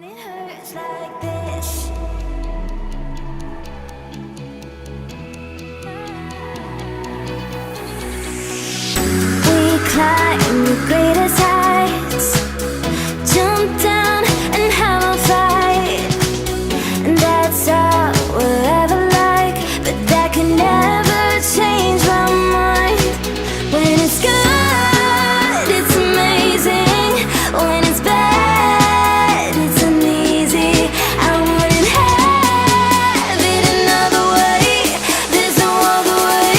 It hurts like this. We climb the greatest heights, jump down and have a fight. And that's all we'll ever like, but that can never change my mind. When it's good, it's amazing. When it's bad, it's uneasy. I wouldn't have it another way. There's no other way.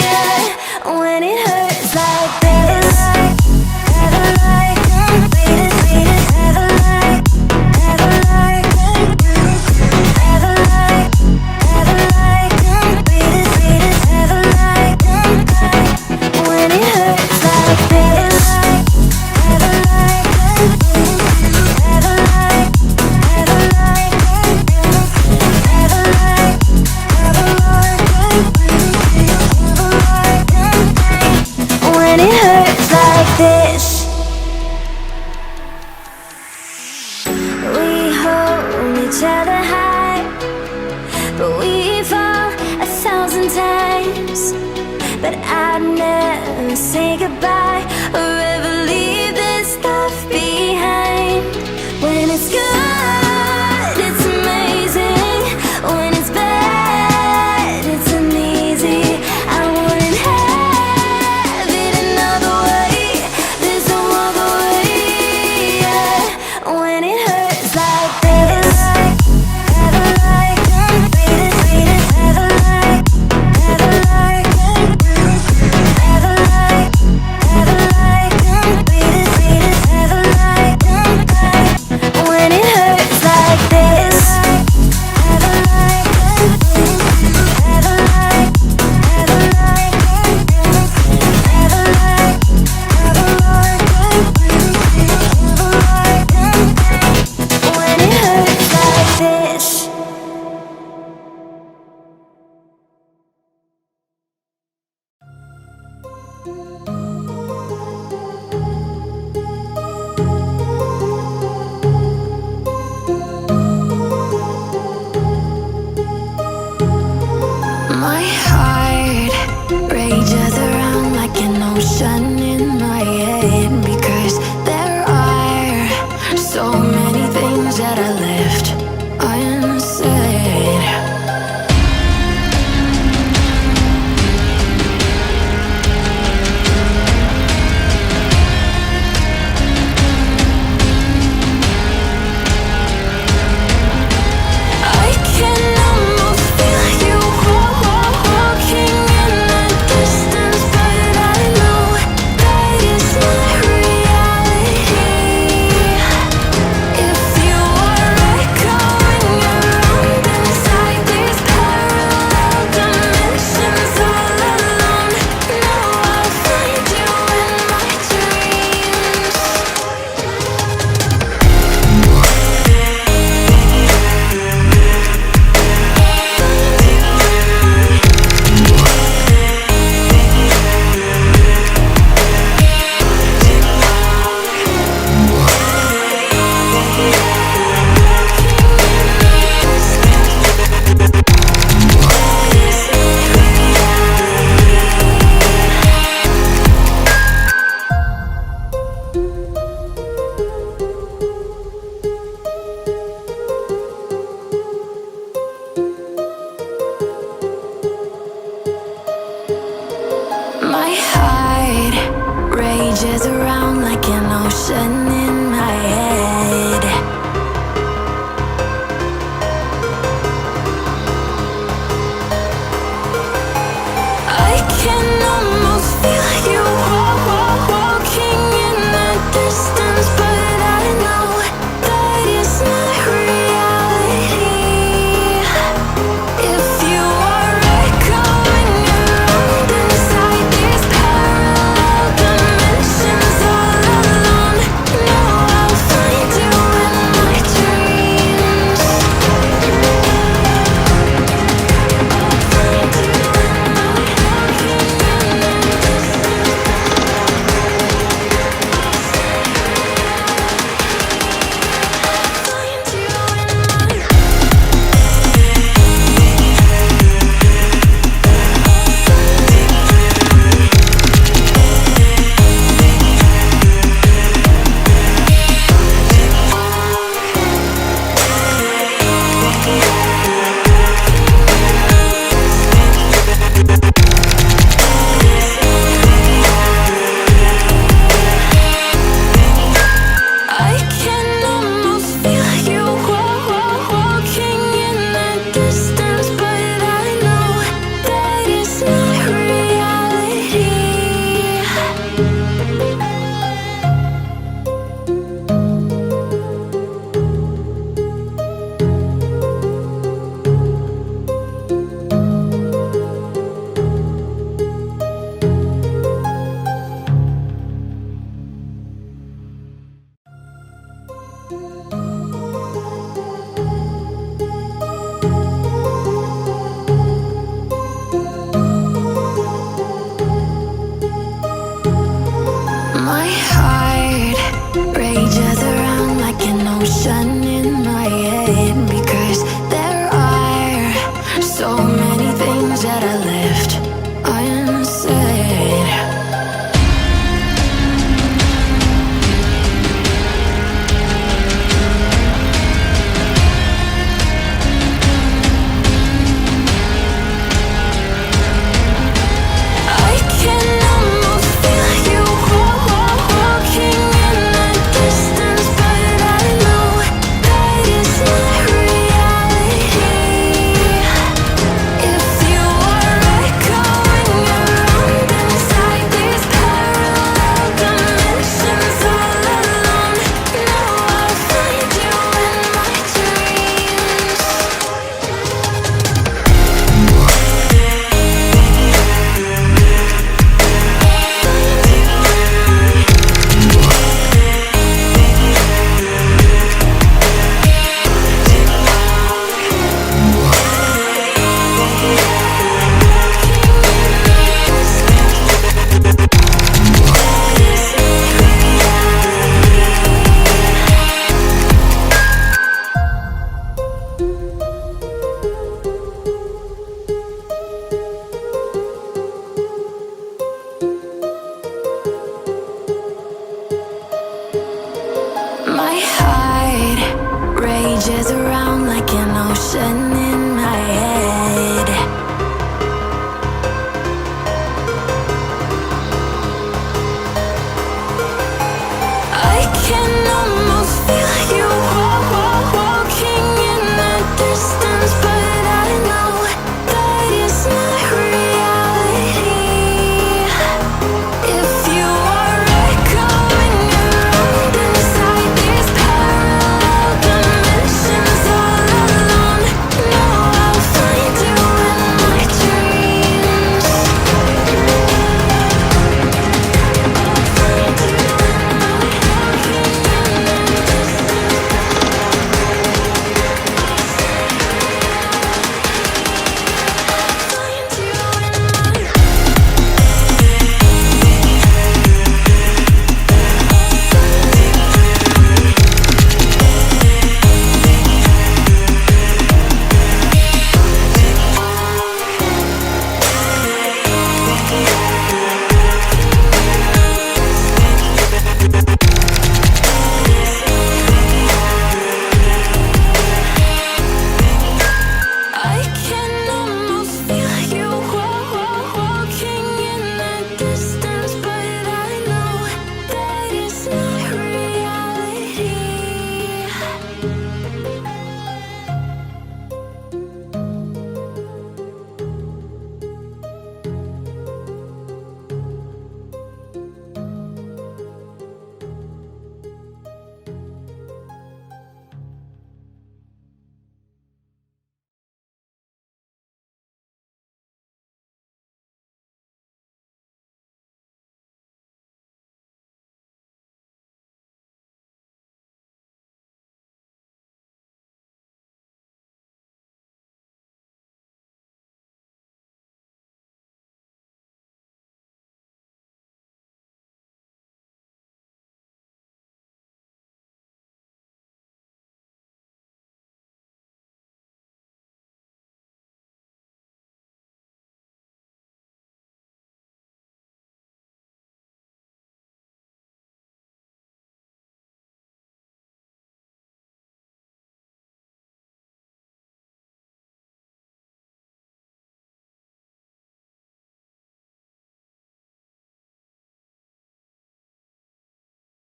Yeah. When it hurts like this, ever like, ever like, ever like, ever like, ever like, ever like, when it hurts like this. When it hurts like this, we hold each other high, but we fall 1,000 times. But I'd never say goodbye or ever leave this stuff behind. When it's good, it's amazing. When it's bad, it's uneasy. I wouldn't have it another way. There's no other way. Yeah. When it hurts like this, ever like, ever like, ever like, ever like, ever like, ever like, when it hurts like this, ever like, ever like, ever like, ever like, when it hurts like this. My heart rages around like an ocean in my head, because there are so many things that I left unsaid. I can almost feel you walking in the distance, but I know that is not reality. If you are echoing around inside these parallel dimensions all alone, now I'll find you in my dreams. My heart rages around like an ocean